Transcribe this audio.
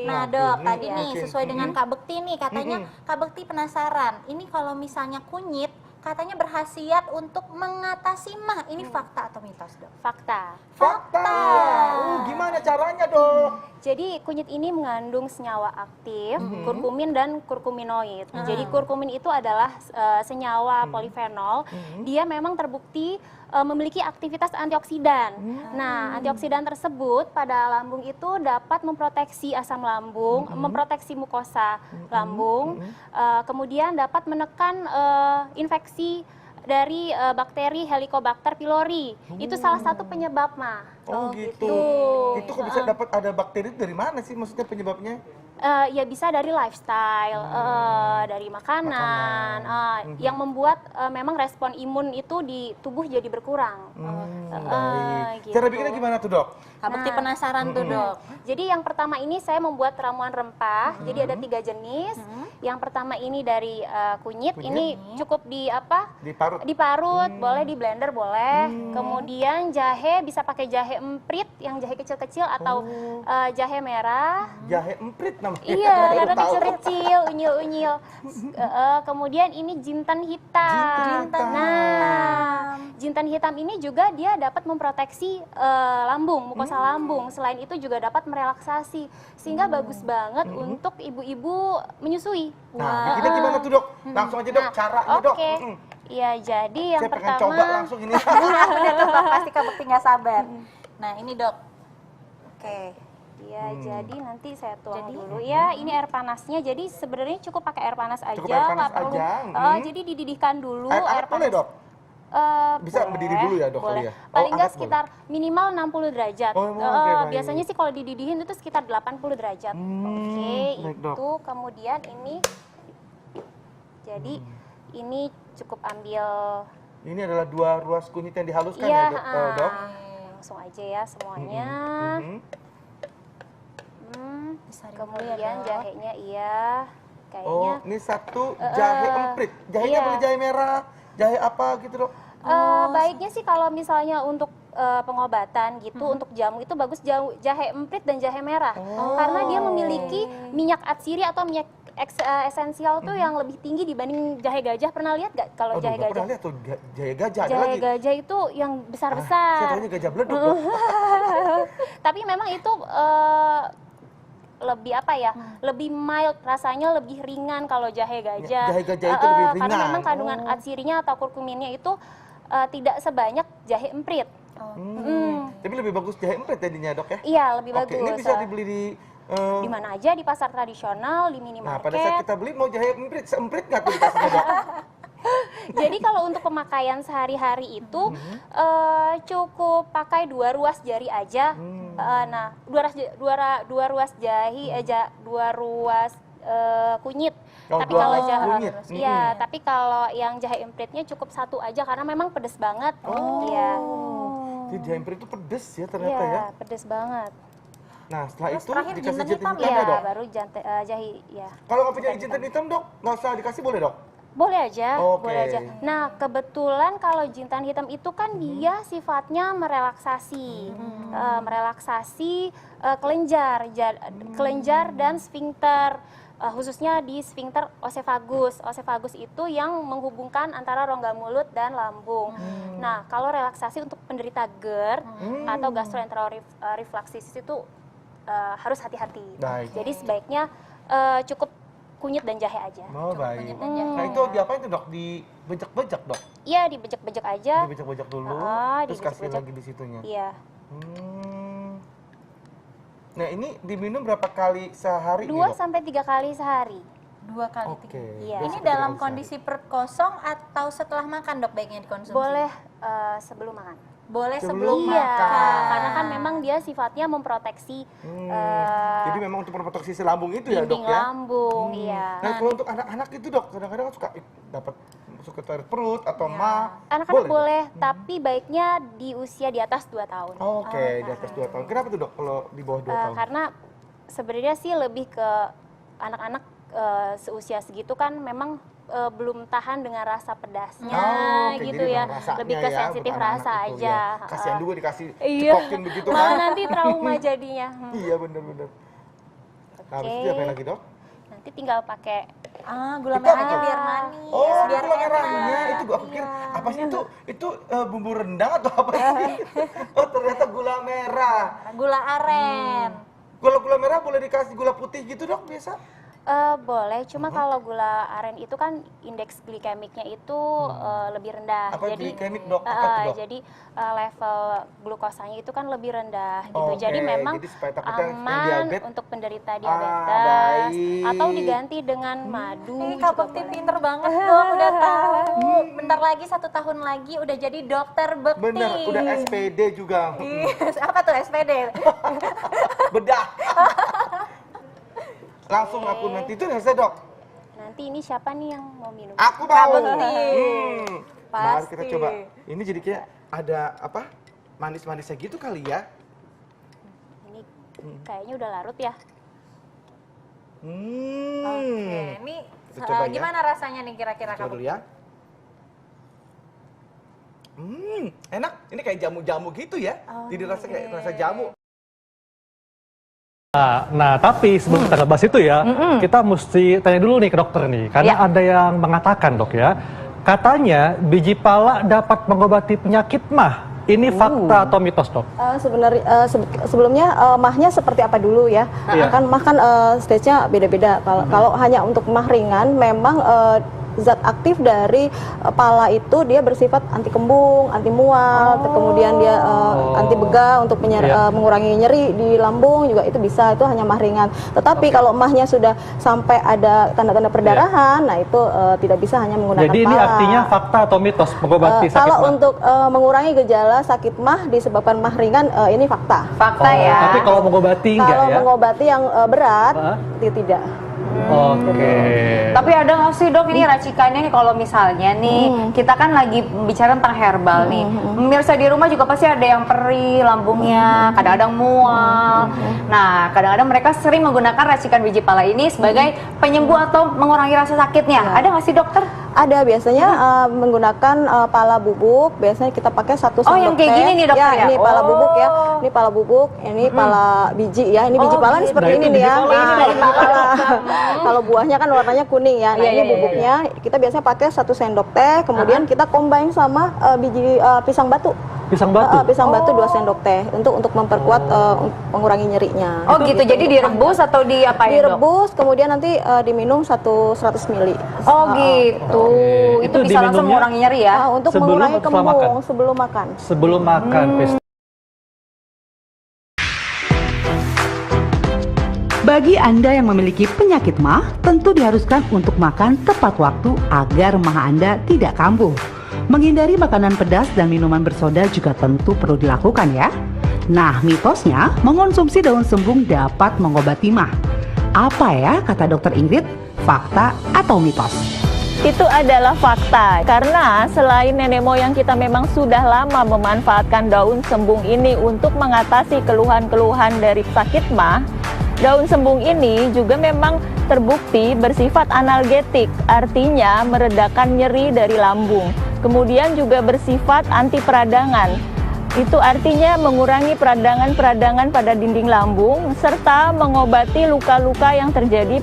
Nah Waduh, dok, nih, tadi nih oke. sesuai dengan Kak Bekti nih, katanya Kak Bekti penasaran, ini kalau misalnya kunyit, katanya berkhasiat untuk mengatasi mah. Ini fakta atau mitos dok? Fakta. Fakta. Gimana caranya dok? Jadi kunyit ini mengandung senyawa aktif, kurkumin dan kurkuminoid. Jadi kurkumin itu adalah senyawa polifenol. Dia memang terbukti memiliki aktivitas antioksidan. Nah, antioksidan tersebut pada lambung itu dapat memproteksi asam lambung, memproteksi mukosa lambung, kemudian dapat menekan infeksi dari bakteri Helicobacter pylori. Itu salah satu penyebab mah. Oh gitu. Itu kok bisa dapat ada bakteri itu dari mana sih maksudnya penyebabnya? Ya bisa dari lifestyle, dari makanan, yang membuat memang respon imun itu di tubuh jadi berkurang. Baik. Gitu. Cara bikinnya gimana tuh dok? Kak Bekti penasaran tuh dok. Jadi yang pertama ini saya membuat ramuan rempah. Jadi ada 3 jenis. Yang pertama ini dari kunyit. Ini cukup Diparut. diparut, boleh di blender boleh. Kemudian jahe bisa pakai jahe emprit yang jahe kecil-kecil atau jahe merah. Jahe emprit namanya. Iya, Baru karena tahu. kecil-kecil, unyil-unyil. Kemudian ini jintan hitam. Nah, jintan hitam ini juga dia dapat memproteksi lambung, mukosa lambung. Selain itu juga dapat merelaksasi, sehingga bagus banget untuk ibu-ibu menyusui. Nah, bikinnya gimana tuh dok? Langsung aja dok, caranya dok. Oke. Iya, jadi yang Saya pengen pertama. coba langsung ini. Udah tebak pasti Kak Bekti nggak sabar. Nah ini dok. Oke. Iya, jadi nanti saya tuang dulu ya. Ini air panasnya. Jadi sebenarnya cukup pakai air panas aja, Cukup air panas nggak perlu. aja. Jadi dididihkan dulu Air boleh dok? Bisa boleh, berdiri dulu ya, dok, boleh. kali ya? Paling Oh, nggak angkat sekitar minimal 60 derajat. Oh, oke, baik. Biasanya sih kalau dididihin itu sekitar 80 derajat. Oke, baik, dok. itu kemudian ini. Jadi ini cukup ambil. Ini adalah 2 ruas kunyit yang dihaluskan Iya, ya dok? langsung aja ya semuanya. Kemudian jahenya iya, kayaknya. Oh, ini satu jahe emprit. Jahenya iya. boleh jahe merah, jahe apa gitu dok? Baiknya sih kalau misalnya untuk pengobatan gitu, untuk jamu itu bagus jahe emprit dan jahe merah. Karena dia memiliki minyak atsiri atau minyak esensial tuh yang lebih tinggi dibanding jahe gajah. Pernah lihat gak kalau jahe Nggak gajah? pernah lihat tuh jahe gajah. Ada Jahe lagi. gajah itu yang Saya besar-besar. tahunya gajah beleduk dok. Tapi memang itu lebih apa ya? Lebih mild rasanya, lebih ringan kalau jahe gajah. Jahe gajah itu lebih ringan. Karena memang kandungan atsirinya atau kurkuminnya itu tidak sebanyak jahe emprit. Tapi lebih bagus jahe emprit jadinya dok ya? Iya, lebih Oke, bagus. ini bisa dibeli di... Di mana aja, di pasar tradisional, di Nah, minimarket. pada saat kita beli mau jahe emprit, seemprit nggak tuh dikasihnya dok? Jadi kalau untuk pemakaian sehari-hari itu cukup pakai 2 ruas jari aja. Nah, 2 ruas kunyit. Oh, Tapi 2 kalau ruas kunyit. iya, tapi kalau yang jahe empritnya cukup 1 aja karena memang pedes banget. Iya. Jadi jahe emprit itu pedes ya ternyata ya? Iya, pedes banget. Nah, setelah Terus itu terakhir dikasih jinten jinten hitam hitam Iya, ya dok? baru jahe ya. Kalau nggak punya jinten hitam dok, nggak usah dikasih boleh dok? Boleh aja, Oke. boleh aja. Nah, kebetulan kalau jintan hitam itu kan dia sifatnya merelaksasi, kelenjar dan sfinkter, khususnya di sfinkter osefagus. Osefagus itu yang menghubungkan antara rongga mulut dan lambung. Nah, kalau relaksasi untuk penderita GERD atau gastroenteral refluxis itu harus hati-hati. Baik. Jadi sebaiknya cukup kunyit dan jahe aja. Oh baik. kunyit dan jahe. Nah itu diapain tuh dok? Dibejek-bejek dok? Iya, dibejek-bejek aja. Dibejek-bejek dulu, terus kasih dibejek-bejek. lagi di situnya. Iya. Nah ini diminum berapa kali sehari 2 nih dok? sampai 3 kali sehari. 2 kali. Oke. Iya. dua Ini sampai tiga dalam kali kondisi perut kosong atau setelah makan dok baiknya dikonsumsi? Boleh sebelum makan. Boleh Sebelum sebelum Iya, makan. karena kan memang dia sifatnya memproteksi Jadi memang untuk memproteksi si lambung itu ya dok dinding ya? lambung, iya. Nah kalau untuk anak-anak itu dok, kadang-kadang kan suka dapat masuk ke toilet perut atau mah. Anak-anak boleh, tapi baiknya di usia di atas 2 tahun. Oke, di atas 2 tahun. Kenapa tuh dok kalau di bawah 2 tahun? Karena sebenarnya sih lebih ke anak-anak seusia segitu kan memang belum tahan dengan rasa pedasnya Oke, gitu jadi ya, memang rasanya lebih ke ya, sensitif bukan anak rasa itu aja. ya. Kasihan juga dikasih Iya. cekokin begitu Malah kan? nanti trauma jadinya. Iya bener-bener. Habis itu Oke. diapain lagi, Dok? Nanti tinggal pakai Gula Itu merahnya apa? biar manis, Oh, biar gula enak. merahnya itu aku pikir Iya. apa sih itu? Itu bumbu rendang atau apa sih? Oh, ternyata gula merah. Gula aren. Gula merah boleh dikasih gula putih gitu, Dok, biasa? Boleh, cuma kalau gula aren itu kan indeks glikemiknya itu lebih rendah. Apa jadi glikemik, Dok? Apa tuh, Dok? jadi level glukosanya itu kan lebih rendah gitu. Oke, Jadi memang jadi supaya takutnya yang aman diabetes. untuk penderita diabetes baik. atau diganti dengan madu. Ih, juga Kak Bekti boleh. pinter banget dong, udah tahu. Bentar lagi 1 tahun lagi udah jadi dokter Bekti. Bener, udah SPD juga. Yes, apa tuh SPD? Bedah. Langsung aku nanti itu selesai, Dok. Nanti ini siapa nih yang mau minum? Aku Kak mau. Bekti. Mari kita Pasti. coba. Ini jadi kayak ada apa? Manis-manisnya gitu kali ya. Ini kayaknya udah larut ya. Oke, ini Kita coba ya. gimana rasanya nih kira-kira Coba Kak dulu Bekti? ya. Enak. Ini kayak jamu-jamu gitu ya. Jadi rasa kayak rasa jamu. Nah, tapi sebelum kita bahas itu ya, kita mesti tanya dulu nih ke dokter nih, karena ada yang mengatakan, Dok ya, katanya biji pala dapat mengobati penyakit mah. Ini fakta atau mitos, Dok? Sebenarnya sebelumnya mahnya seperti apa dulu ya? Iya. Kan mah kan stage-nya beda-beda. Kalau hanya untuk mah ringan, memang zat aktif dari pala itu dia bersifat anti kembung, anti mual, kemudian dia anti begah untuk mengurangi nyeri di lambung juga itu bisa, itu hanya mah ringan. Tetapi kalau mahnya sudah sampai ada tanda-tanda perdarahan, nah itu tidak bisa hanya menggunakan Jadi ini pala. artinya fakta atau mitos mengobati sakit Kalau mah? untuk mengurangi gejala sakit mah disebabkan mah ringan, ini fakta. Fakta Oh, ya. Tapi kalau mengobati enggak Kalau ya? mengobati yang berat, tidak. Oke. Tapi ada nggak sih, Dok, ini racikannya nih kalau misalnya nih kita kan lagi bicara tentang herbal nih. Pemirsa di rumah juga pasti ada yang perih lambungnya, kadang-kadang mual. Nah, kadang-kadang mereka sering menggunakan racikan biji pala ini sebagai penyembuh atau mengurangi rasa sakitnya. Ada nggak sih, dokter? Ada biasanya menggunakan pala bubuk, biasanya kita pakai 1 sendok Oh, yang kayak teh. gini nih, dokter, ya? Ini pala bubuk ya. Oh. Ini pala bubuk, ini pala biji ya. Ini biji pala nih gitu. seperti Nah, ini itu nih ya. biji pala, ini Nah, ini biji pala. Kalau buahnya kan warnanya kuning ya. Nah, Iya, ini iya, iya, bubuknya kita biasanya pakai 1 sendok teh, kemudian kita combine sama biji pisang batu. Pisang batu? Pisang batu 2 sendok teh untuk memperkuat mengurangi nyerinya. Oh gitu, jadi direbus atau diapain, Dok? Direbus, kemudian nanti diminum 100 ml. Oh gitu, Oke. itu Itu bisa langsung diminumnya mengurangi nyeri ya? Untuk Sebelum mengurangi atau setelah kembung makan? sebelum makan. Sebelum makan, Pis. Bagi Anda yang memiliki penyakit mah, tentu diharuskan untuk makan tepat waktu agar mah Anda tidak kambuh. Menghindari makanan pedas dan minuman bersoda juga tentu perlu dilakukan ya. Nah, mitosnya mengonsumsi daun sembung dapat mengobati mah. Apa ya kata dokter Ingrid? Fakta atau mitos? Itu adalah fakta, karena selain nenek moyang kita memang sudah lama memanfaatkan daun sembung ini untuk mengatasi keluhan-keluhan dari sakit mah. Daun sembung ini juga memang terbukti bersifat analgetik, artinya meredakan nyeri dari lambung. Kemudian juga bersifat anti peradangan. Itu artinya mengurangi peradangan-peradangan pada dinding lambung serta mengobati luka-luka yang terjadi